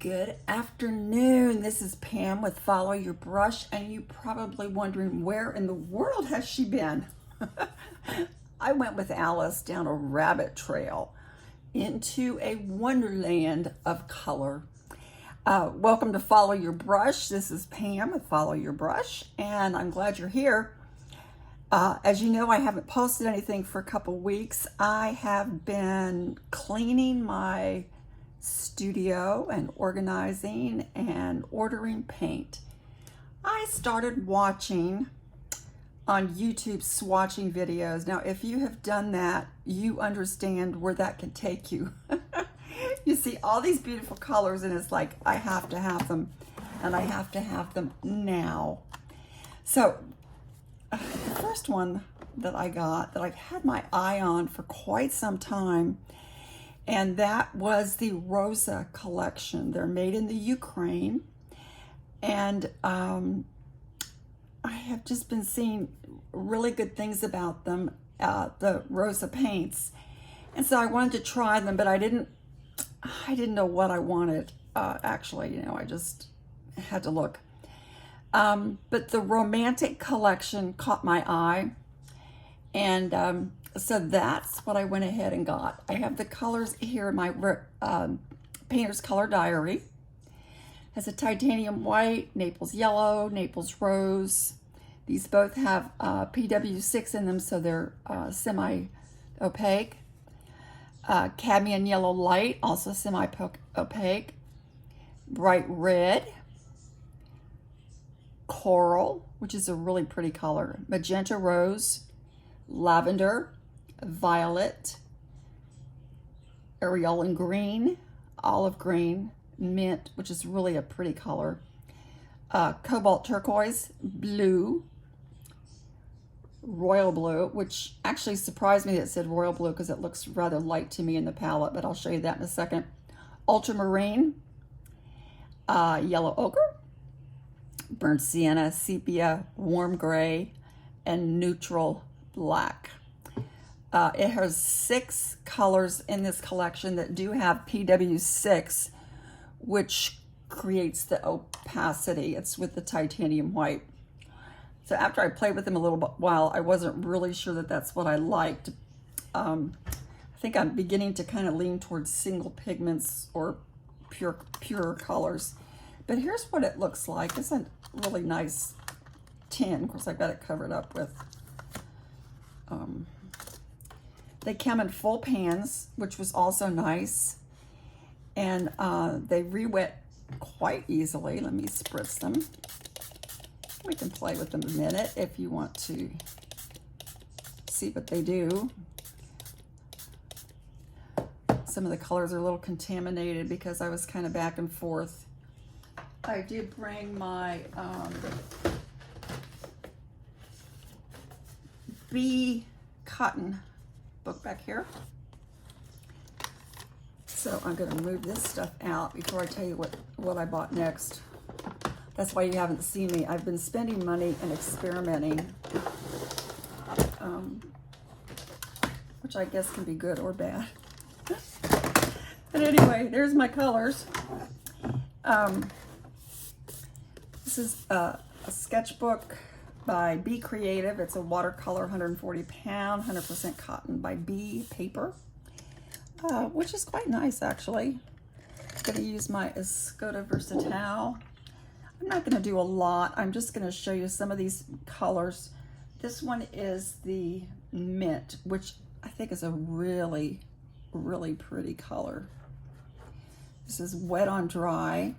Good afternoon. This is Pam with Follow Your Brush, and you're probably wondering where in the world has she been? I went with Alice down a rabbit trail into a wonderland of color. Welcome to Follow Your Brush. This is Pam with Follow Your Brush, and I'm glad you're here. As you know, I haven't posted anything for a couple weeks. I have been cleaning my studio and organizing and ordering paint. I started watching on YouTube swatching videos. Now, if you have done that, you understand where that can take you. You see all these beautiful colors and it's like, I have to have them, and I have to have them now. So the first one that I got that I've had my eye on for quite some time, and that was the Rosa collection. They're made in the Ukraine, and I have just been seeing really good things about them, the Rosa paints, and so I wanted to try them, but I didn't know what I wanted. Actually, I just had to look. But the Romantic collection caught my eye, and so that's what I went ahead and got. I have the colors here in my Painter's Color Diary. It has a titanium white, Naples yellow, Naples rose. These both have PW6 in them, so they're semi-opaque. Cadmium yellow light, also semi-opaque. Bright red. Coral, which is a really pretty color. Magenta rose. Lavender. Violet, Aureolin green, olive green, mint, which is really a pretty color, cobalt turquoise, blue, royal blue, which actually surprised me that it said royal blue because it looks rather light to me in the palette, but I'll show you that in a second. Ultramarine, yellow ochre, burnt sienna, sepia, warm gray, and neutral black. It has 6 colors in this collection that do have PW6, which creates the opacity. It's with the titanium white. So after I played with them a little while, I wasn't really sure that that's what I liked. I think I'm beginning to kind of lean towards single pigments or pure colors. But here's what it looks like. It's a really nice tin. Of course, I've got it covered up with they come in full pans, which was also nice, and they re-wet quite easily. Let me spritz them. We can play with them a minute if you want to see what they do. Some of the colors are a little contaminated because I was kind of back and forth. I did bring my bee cotton book back here. So I'm going to move this stuff out before I tell you what I bought next. That's why you haven't seen me. I've been spending money and experimenting, which I guess can be good or bad. But anyway, there's my colors. This is a sketchbook by Be Creative. It's a watercolor, 140 pound, 100% cotton by Bee paper, which is quite nice actually. I'm going to use my Escoda Versatile. I'm not going to do a lot. I'm just going to show you some of these colors. This one is the mint, which I think is a really, really pretty color. This is Wet on Dry.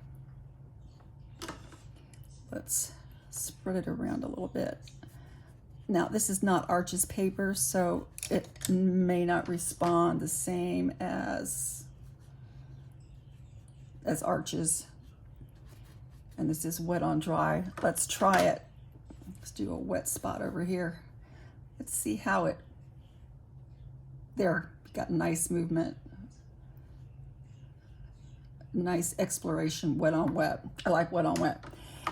Let's spread it around a little bit. Now, this is not Arches paper, so it may not respond the same as Arches. And this is Wet on Dry. Let's try it. Let's do a wet spot over here. Let's see how it, there, got nice movement. Nice exploration, wet on wet. I like wet on wet.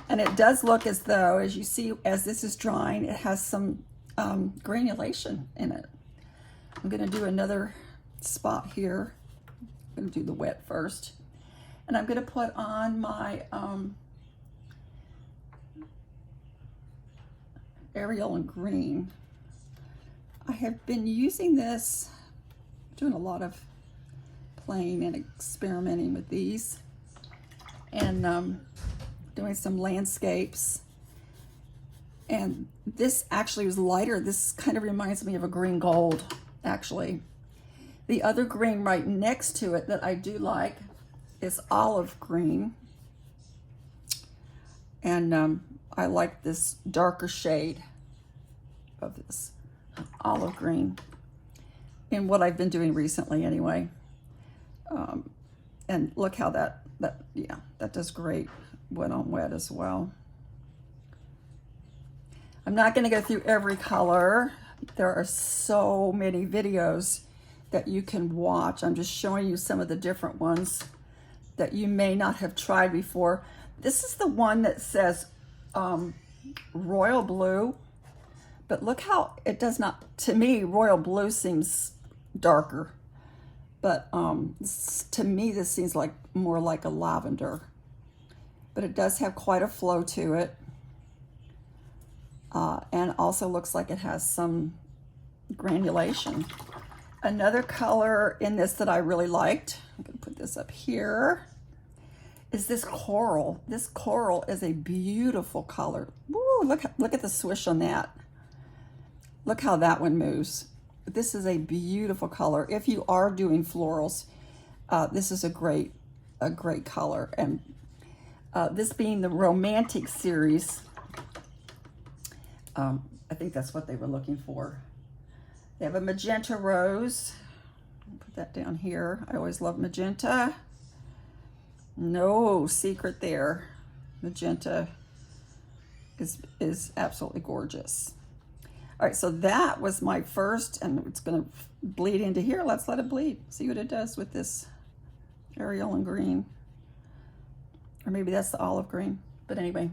And it does look as though, as you see, as this is drying, it has some granulation in it. I'm going to do another spot here. I'm going to do the wet first. And I'm going to put on my Ariel and Green. I have been using this, doing a lot of playing and experimenting with these, and doing some landscapes. And this actually was lighter. This kind of reminds me of a green gold, actually. The other green right next to it that I do like is olive green. And I like this darker shade of this olive green in what I've been doing recently anyway. And look how that does great wet on wet as well. I'm not going to go through every color. There are so many videos that you can watch. I'm just showing you some of the different ones that you may not have tried before. This is the one that says royal blue, but look how it does not, to me, royal blue seems darker, but to me this seems like more like a lavender, but it does have quite a flow to it, and also looks like it has some granulation. Another color in this that I really liked, I'm going to put this up here, is this coral. This coral is a beautiful color. Woo, look at the swish on that. Look how that one moves. This is a beautiful color. If you are doing florals, this is a great color. And this being the romantic series, I think that's what they were looking for. They have a magenta rose. I'll put that down here. I always love magenta. No secret there. Magenta is absolutely gorgeous. All right, so that was my first, and it's going to bleed into here. Let's let it bleed. See what it does with this Ariel and Green. Or maybe that's the olive green. But anyway,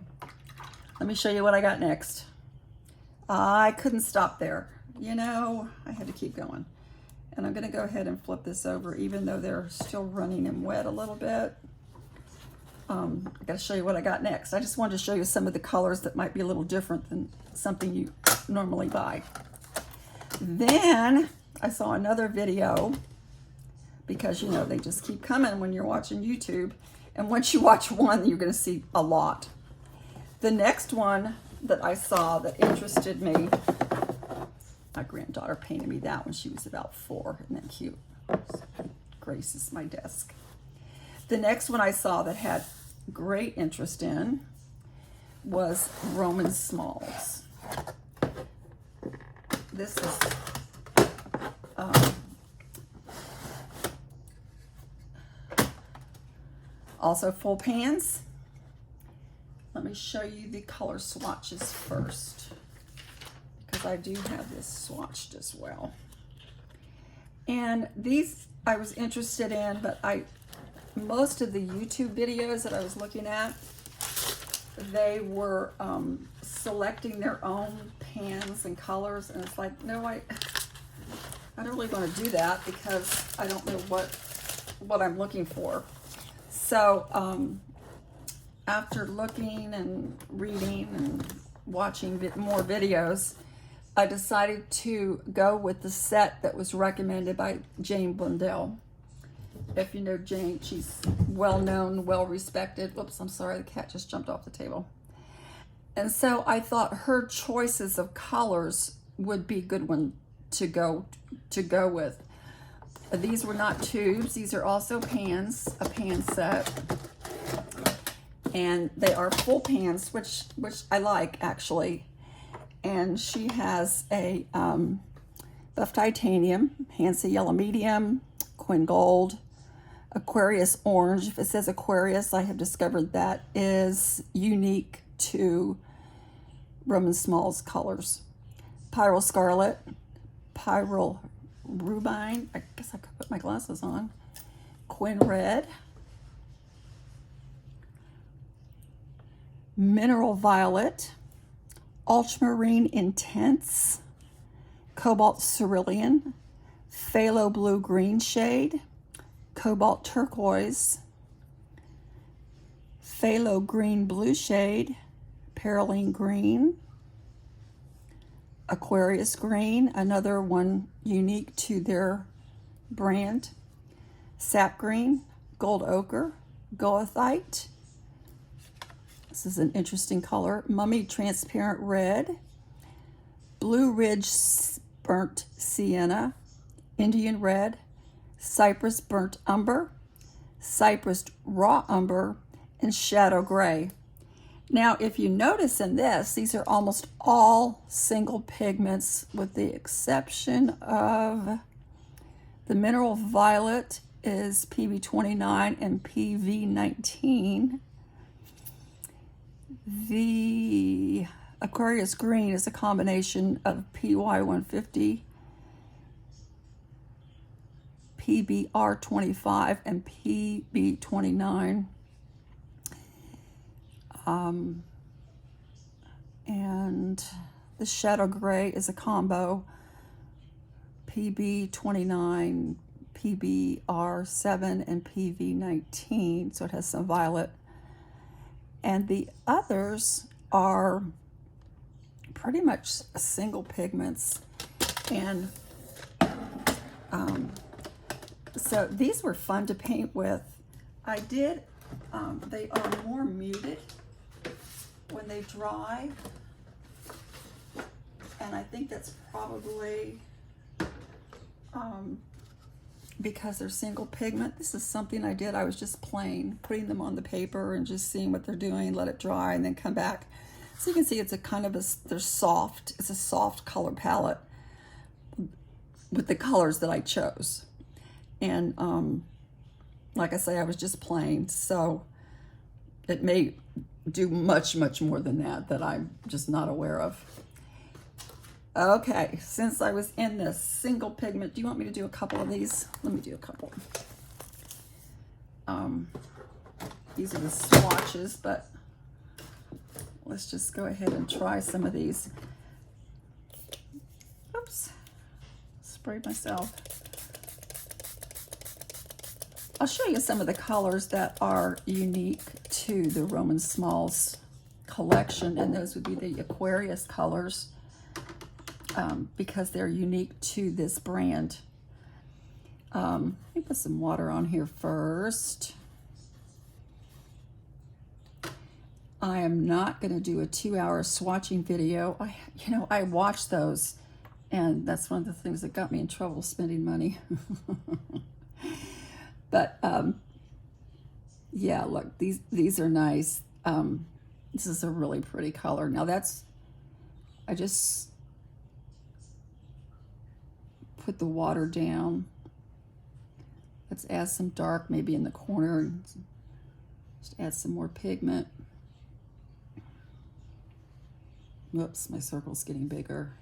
let me show you what I got next. I couldn't stop there. You know, I had to keep going. And I'm going to go ahead and flip this over, even though they're still running and wet a little bit. I got to show you what I got next. I just wanted to show you some of the colors that might be a little different than something you normally buy. Then I saw another video, because you know they just keep coming when you're watching YouTube, and once you watch one you're going to see a lot. The next one that I saw that interested me, my granddaughter painted me that when she was about 4. Isn't that cute? Graces my desk. The next one I saw that had great interest in was Roman Smalls. This is also full pans. Let me show you the color swatches first, because I do have this swatched as well. And these I was interested in, but most of the YouTube videos that I was looking at, they were selecting their own pans and colors, and it's like, no, I don't really want to do that because I don't know what I'm looking for. So after looking and reading and watching more videos, I decided to go with the set that was recommended by Jane Blundell. If you know Jane, she's well-known, well-respected. Whoops, I'm sorry, the cat just jumped off the table. And so I thought her choices of colors would be a good one to go with. These were not tubes, these are also pans, a pan set. And they are full pans, which I like actually. And she has a buff titanium, Hansa yellow medium, Quinn gold, Aquarius orange. If it says Aquarius, I have discovered that is unique to Roman Smalls colors. Pyrrole scarlet, Pyrrole rubine, I guess I could put my glasses on, Quinn red, mineral violet, ultramarine intense, cobalt cerulean, phthalo blue green shade, cobalt turquoise, phthalo green blue shade, perylene green, Aquarius green, another one unique to their brand, sap green, gold ochre, goethite. This is an interesting color. Mummy transparent red, blue ridge burnt sienna, Indian red, cypress burnt umber, cypress raw umber, and shadow gray. Now, if you notice in this, these are almost all single pigments with the exception of the mineral violet is PB29 and PV19. The Aquarius green is a combination of PY150, PBR25, and PB29. And the shadow gray is a combo, PB29, PBR7, and PV19, so it has some violet. And the others are pretty much single pigments. And so these were fun to paint with. I did, they are more muted when they dry, and I think that's probably because they're single pigment. This is something I did. I was just playing, putting them on the paper and just seeing what they're doing, let it dry, and then come back. So you can see it's a kind of they're soft. It's a soft color palette with the colors that I chose. And like I say, I was just playing, so it may do much, much more than that I'm just not aware of. Okay, since I was in this single pigment, do you want me to do a couple of these? Let me do a couple. These are the swatches, but let's just go ahead and try some of these. Oops, sprayed myself. I'll show you some of the colors that are unique to the Roman Smalls collection, and those would be the Aquarius colors because they're unique to this brand. Let me put some water on here first. I am not going to do a 2-hour swatching video. I watched those, and that's one of the things that got me in trouble spending money. But yeah, look, these are nice. This is a really pretty color. Now I just put the water down. Let's add some dark maybe in the corner and just add some more pigment. Whoops, my circle's getting bigger.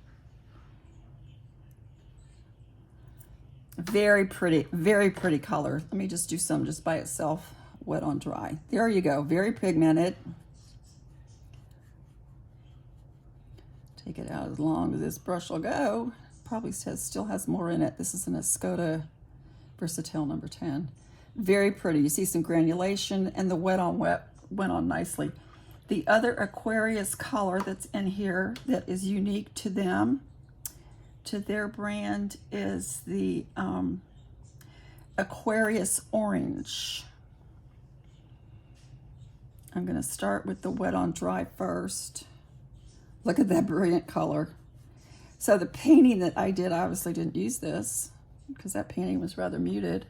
Very pretty color. Let me just do some just by itself, wet on dry. There you go, very pigmented. Take it out as long as this brush will go. Probably still has more in it. This is an Escoda Versatile number 10. Very pretty. You see some granulation, and the wet on wet went on nicely. The other Aquarius color that's in here that is unique to them, to their brand, is the Aquarius Orange. I'm going to start with the wet on dry first. Look at that brilliant color. So the painting that I did, I obviously didn't use this because that painting was rather muted.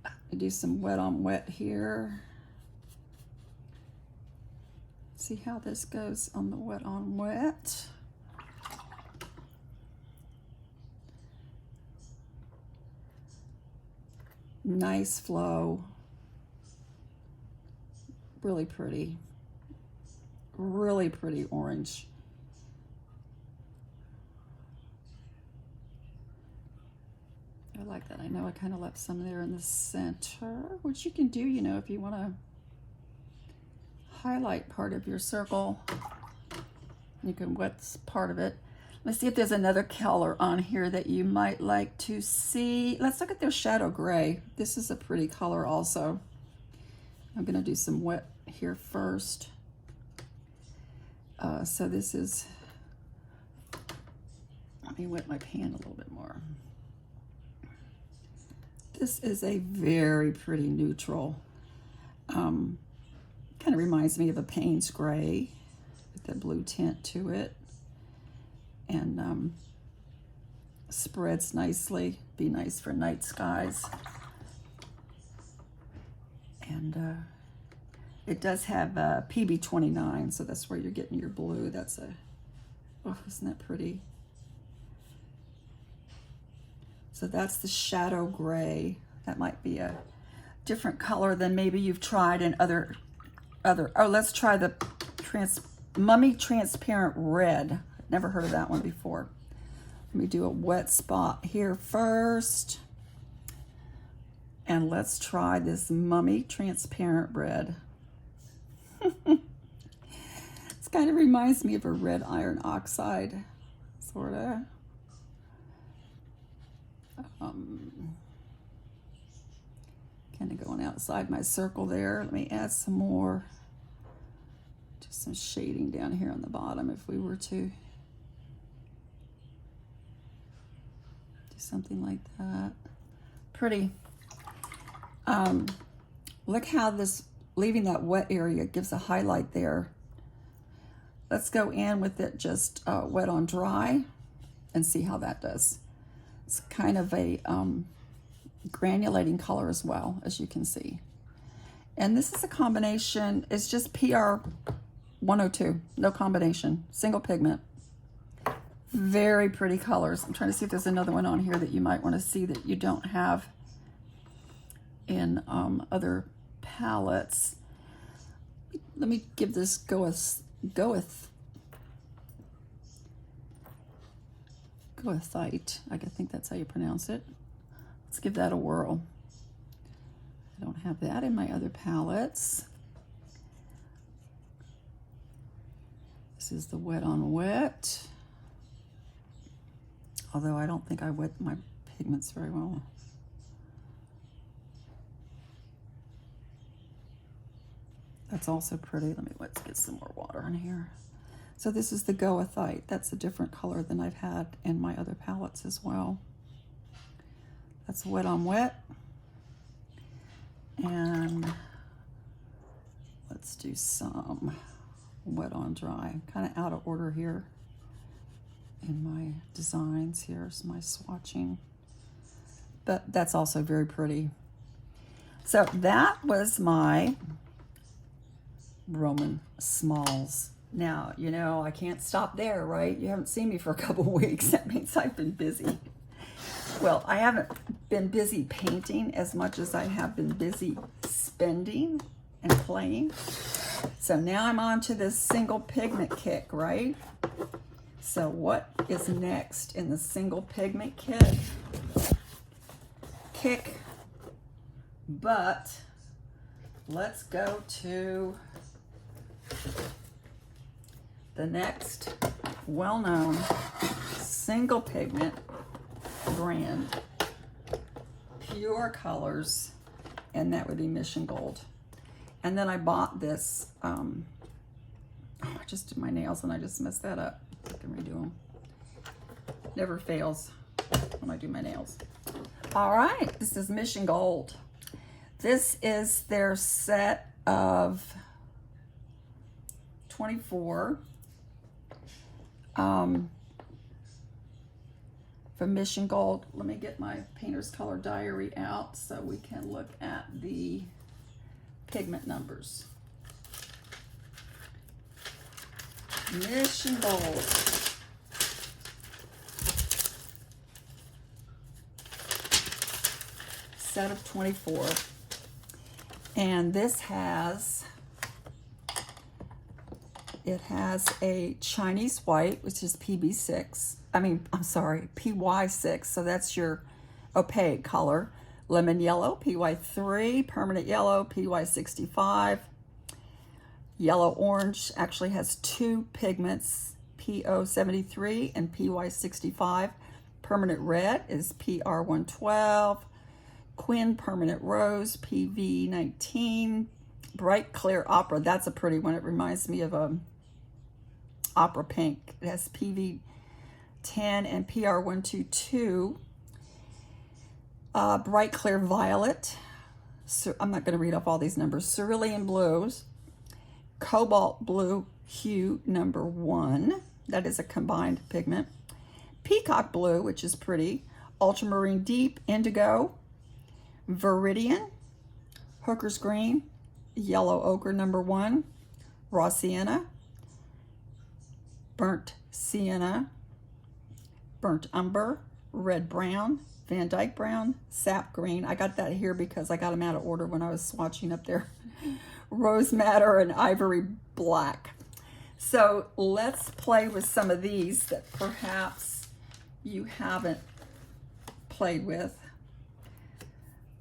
I do some wet on wet here. See how this goes on the wet on wet. Nice flow. Really pretty. Really pretty orange. I like that. I know I kind of left some there in the center, which you can do, if you want to highlight part of your circle. You can wet part of it. Let's see if there's another color on here that you might like to see. Let's look at their shadow gray. This is a pretty color also. I'm gonna do some wet here first. So this is, let me wet my pan a little bit more. This is a very pretty neutral. Kind of reminds me of a Payne's Gray with the blue tint to it. And spreads nicely. Be nice for night skies. And it does have PB29, so that's where you're getting your blue. That's a, oh, isn't that pretty? So that's the shadow gray. That might be a different color than maybe you've tried in other, oh, let's try the Mummy Transparent Red. Never heard of that one before. Let me do a wet spot here first. And let's try this Mummy Transparent Red. It kind of reminds me of a red iron oxide, sort of. Kind of going outside my circle there. Let me add some more, just some shading down here on the bottom if we were to do something like that. Pretty. Look how this, leaving that wet area gives a highlight there. Let's go in with it just wet on dry and see how that does. It's kind of a granulating color as well, as you can see. And this is a combination, it's just PR 102, no combination, single pigment. Very pretty colors. I'm trying to see if there's another one on here that you might want to see that you don't have in other palettes. Let me give this goethite, I think that's how you pronounce it. Let's give that a whirl. I don't have that in my other palettes. This is the wet on wet. Although I don't think I wet my pigments very well. That's also pretty. Let's get some more water in here. So this is the goethite. That's a different color than I've had in my other palettes as well. That's wet on wet. And let's do some wet on dry. I'm kind of out of order here in my designs. Here's my swatching. But that's also very pretty. So that was my Roman Smalls. Now, you know, I can't stop there, right? You haven't seen me for a couple weeks. That means I've been busy. Well, I haven't been busy painting as much as I have been busy spending and playing. So now I'm on to this single pigment kick, right? So what is next in the single pigment kick? But let's go to the next well-known single pigment brand, pure colors, and that would be Mission Gold. And then I bought this, oh, I just did my nails and I just messed that up. I can redo them. Never fails when I do my nails. All right, this is Mission Gold. This is their set of 24 from Mission Gold. Let me get my Painter's Color Diary out so we can look at the pigment numbers. Mission Gold. Set of 24. And this has, it has a Chinese white, which is PB6. PY6, so that's your opaque color. Lemon yellow, PY3, permanent yellow, PY65. Yellow orange actually has two pigments, PO73 and PY65. Permanent red is PR112. Quin permanent rose, PV19. Bright Clear Opera. That's a pretty one. It reminds me of Opera Pink. It has PV10 and PR122. Bright Clear Violet. So I'm not going to read off all these numbers. Cerulean Blues. Cobalt Blue Hue number 1. That is a combined pigment. Peacock Blue, which is pretty. Ultramarine Deep Indigo. Viridian. Hooker's Green. Yellow Ochre number 1. Raw Sienna. Burnt Sienna. Burnt Umber. Red Brown. Van Dyke Brown. Sap Green. I got that here because I got them out of order when I was swatching up there. Rose Madder and Ivory Black. So let's play with some of these that perhaps you haven't played with.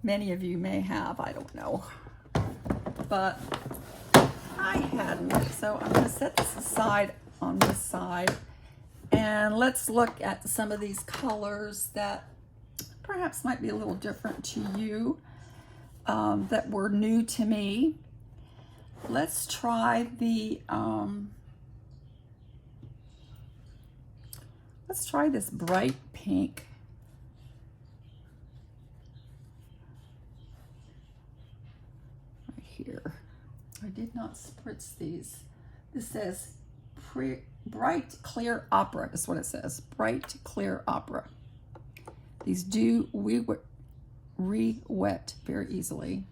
Many of you may have, I don't know. But I hadn't. So I'm going to set this aside on this side. And let's look at some of these colors that perhaps might be a little different to you, that were new to me. Let's try the, let's try this bright pink. Right here. I did not spritz these. This says Bright Clear Opera is what it says. Bright Clear Opera. These do re-wet very easily.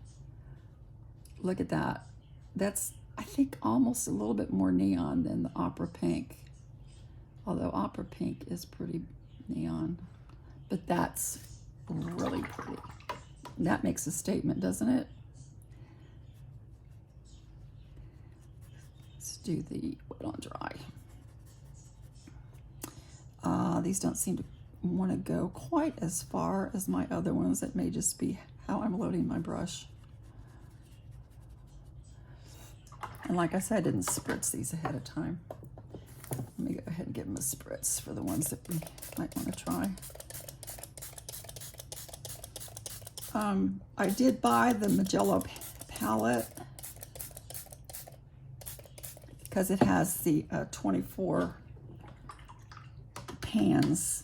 Look at that. That's, I think, almost a little bit more neon than the Opera Pink. Although Opera Pink is pretty neon. But that's really pretty. That makes a statement, doesn't it? Let's do the wet on dry. These don't seem to want to go quite as far as my other ones. It may just be how I'm loading my brush. And like I said, I didn't spritz these ahead of time. Let me go ahead and give them a spritz for the ones that we might want to try. I did buy the Magello palette because it has the 24 pans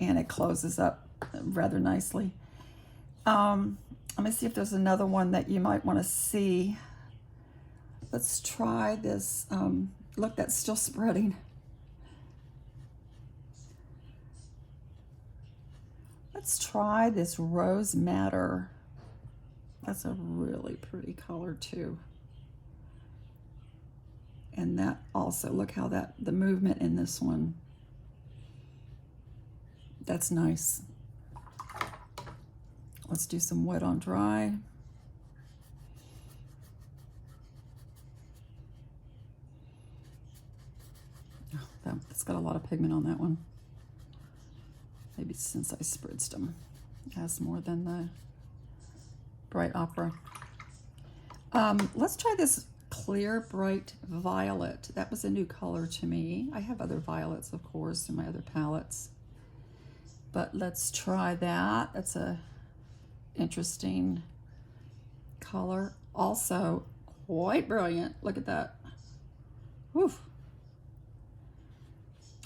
and it closes up rather nicely. Let me see if there's another one that you might want to see. Let's try this. Look, that's still spreading. Let's try this Rose Madder. That's a really pretty color too. And that also, look how the movement in this one, that's nice. Let's do some wet on dry. Oh, that's got a lot of pigment on that one. Maybe since I spritzed them, it has more than the Bright Opera. Let's try this Clear Bright Violet. That was a new color to me. I have other violets, of course, in my other palettes. But let's try that. That's a interesting color. Also quite brilliant. Look at that. Woof.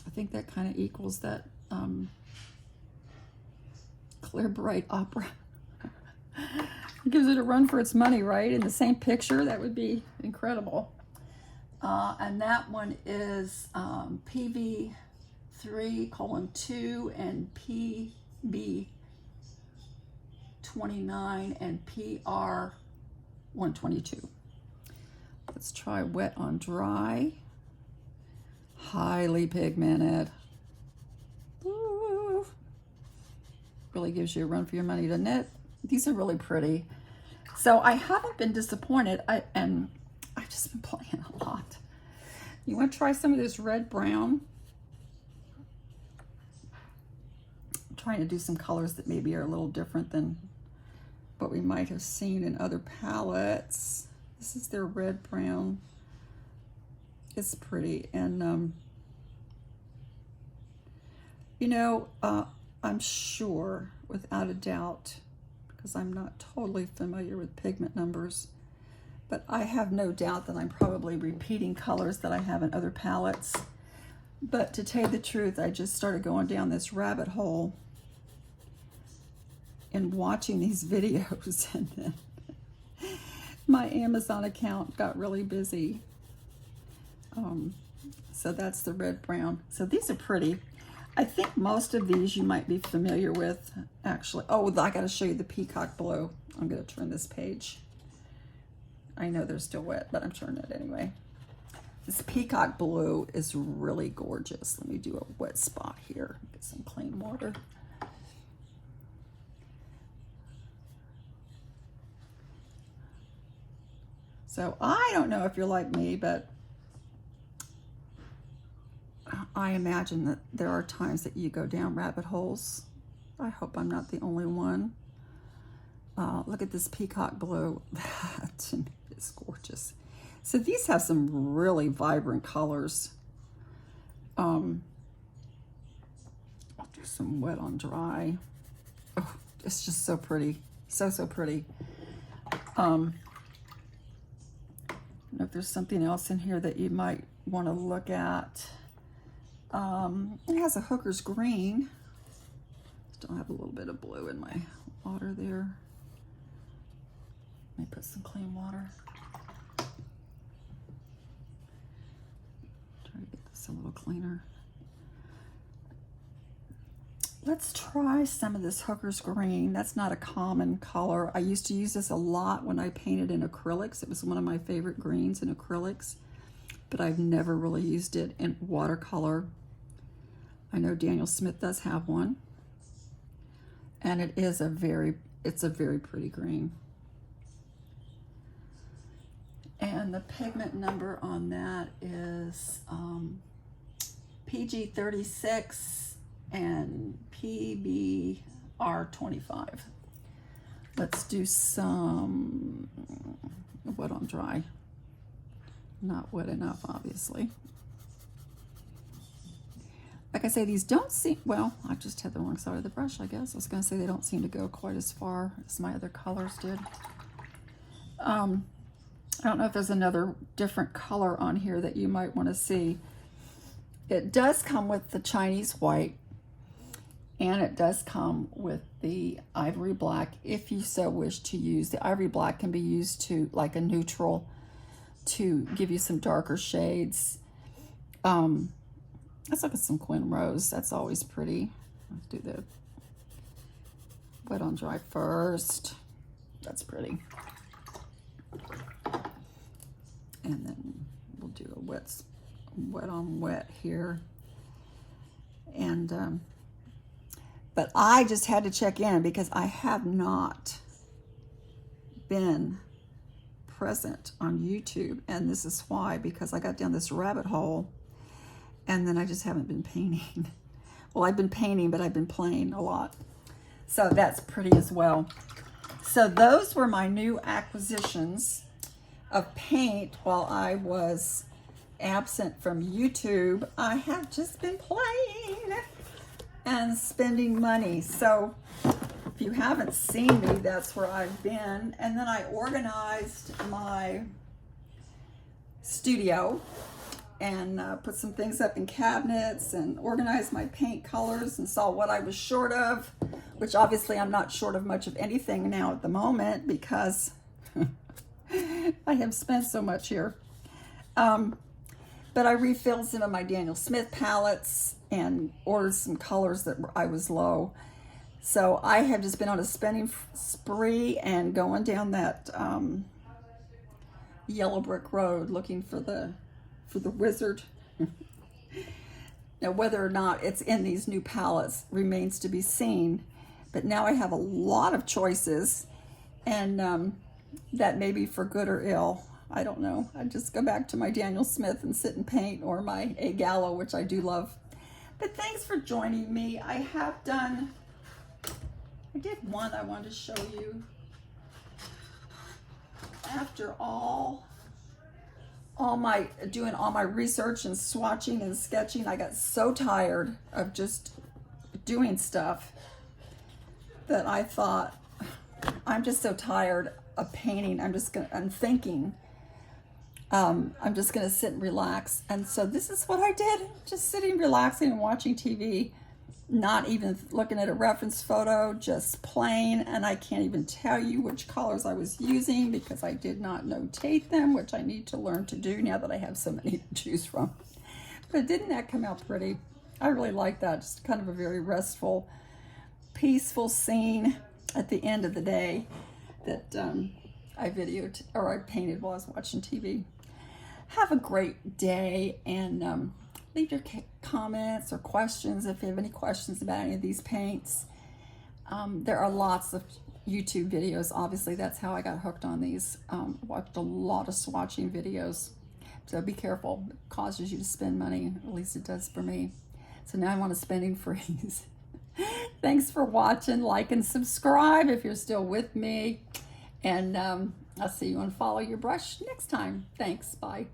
I think that kind of equals that Clear Bright Opera. It gives it a run for its money, right? In the same picture, that would be incredible. And that one is PV3:2 and PB29 and PR122. Let's try wet on dry. Highly pigmented. Ooh. Really gives you a run for your money, doesn't it? These are really pretty. So I haven't been disappointed, and I've just been playing a lot. You want to try some of this red brown? I'm trying to do some colors that maybe are a little different than what we might have seen in other palettes. This is their red brown. It's pretty, and you know, I'm sure without a doubt, because I'm not totally familiar with pigment numbers, but I have no doubt that I'm probably repeating colors that I have in other palettes. But to tell you the truth, I just started going down this rabbit hole and watching these videos, and then my Amazon account got really busy. So that's the red brown. So these are pretty. I think most of these you might be familiar with, actually. Oh, I got to show you the peacock blue. I'm going to turn this page. I know they're still wet, but I'm turning it anyway. This peacock blue is really gorgeous. Let me do a wet spot here. Get some clean water. So I don't know if you're like me, but I imagine that there are times that you go down rabbit holes. I hope I'm not the only one. Look at this peacock blue. That to me is gorgeous. So these have some really vibrant colors. I'll do some wet on dry. Oh, it's just so pretty. So pretty. I don't know if there's something else in here that you might want to look at. It has a hooker's green. Still have a little bit of blue in my water there. Let me put some clean water. Try to get this a little cleaner. Let's try some of this hooker's green. That's not a common color. I used to use this a lot when I painted in acrylics. It was one of my favorite greens in acrylics, but I've never really used it in watercolor. I know Daniel Smith does have one, and it's a very pretty green. And the pigment number on that is PG36 and PBR25. Let's do some wet on dry. Not wet enough, obviously. Like I say, these don't seem, well, I just had the wrong side of the brush, I guess. I was going to say they don't seem to go quite as far as my other colors did. I don't know if there's another different color on here that you might want to see. It does come with the Chinese white, and it does come with the ivory black if you so wish to use. The ivory black can be used to like a neutral to give you some darker shades. Let's look at some Quinn Rose. That's always pretty. Let's do the wet on dry first. That's pretty. And then we'll do a wet on wet here. And but I just had to check in because I have not been present on YouTube, and this is why, because I got down this rabbit hole and then I just haven't been painting. Well, I've been painting, but I've been playing a lot. So that's pretty as well. So those were my new acquisitions of paint while I was absent from YouTube. I have just been playing and spending money. So if you haven't seen me, that's where I've been. And then I organized my studio and put some things up in cabinets and organized my paint colors and saw what I was short of, which obviously I'm not short of much of anything now at the moment because I have spent so much here. But I refilled some of my Daniel Smith palettes and ordered some colors that I was low. So I have just been on a spending spree and going down that yellow brick road looking for the wizard. Now, whether or not it's in these new palettes remains to be seen. But now I have a lot of choices, and that may be for good or ill. I don't know. I just go back to my Daniel Smith and sit and paint, or my A Gallo, which I do love. But thanks for joining me. I did one I wanted to show you. After doing all my research and swatching and sketching, I got so tired of just doing stuff that I thought, I'm just so tired. a painting, I'm thinking, I'm just gonna sit and relax. And so this is what I did, just sitting, relaxing and watching TV, not even looking at a reference photo, just plain. And I can't even tell you which colors I was using because I did not notate them, which I need to learn to do now that I have so many to choose from. But didn't that come out pretty? I really like that. Just kind of a very restful, peaceful scene at the end of the day that I videoed or I painted while I was watching TV. Have a great day, and leave your comments or questions if you have any questions about any of these paints. There are lots of YouTube videos. Obviously, that's how I got hooked on these. Watched a lot of swatching videos. So be careful. It causes you to spend money. At least it does for me. So now I want a spending freeze. Thanks for watching. Like and subscribe if you're still with me. And I'll see you on Follow Your Brush next time. Thanks. Bye.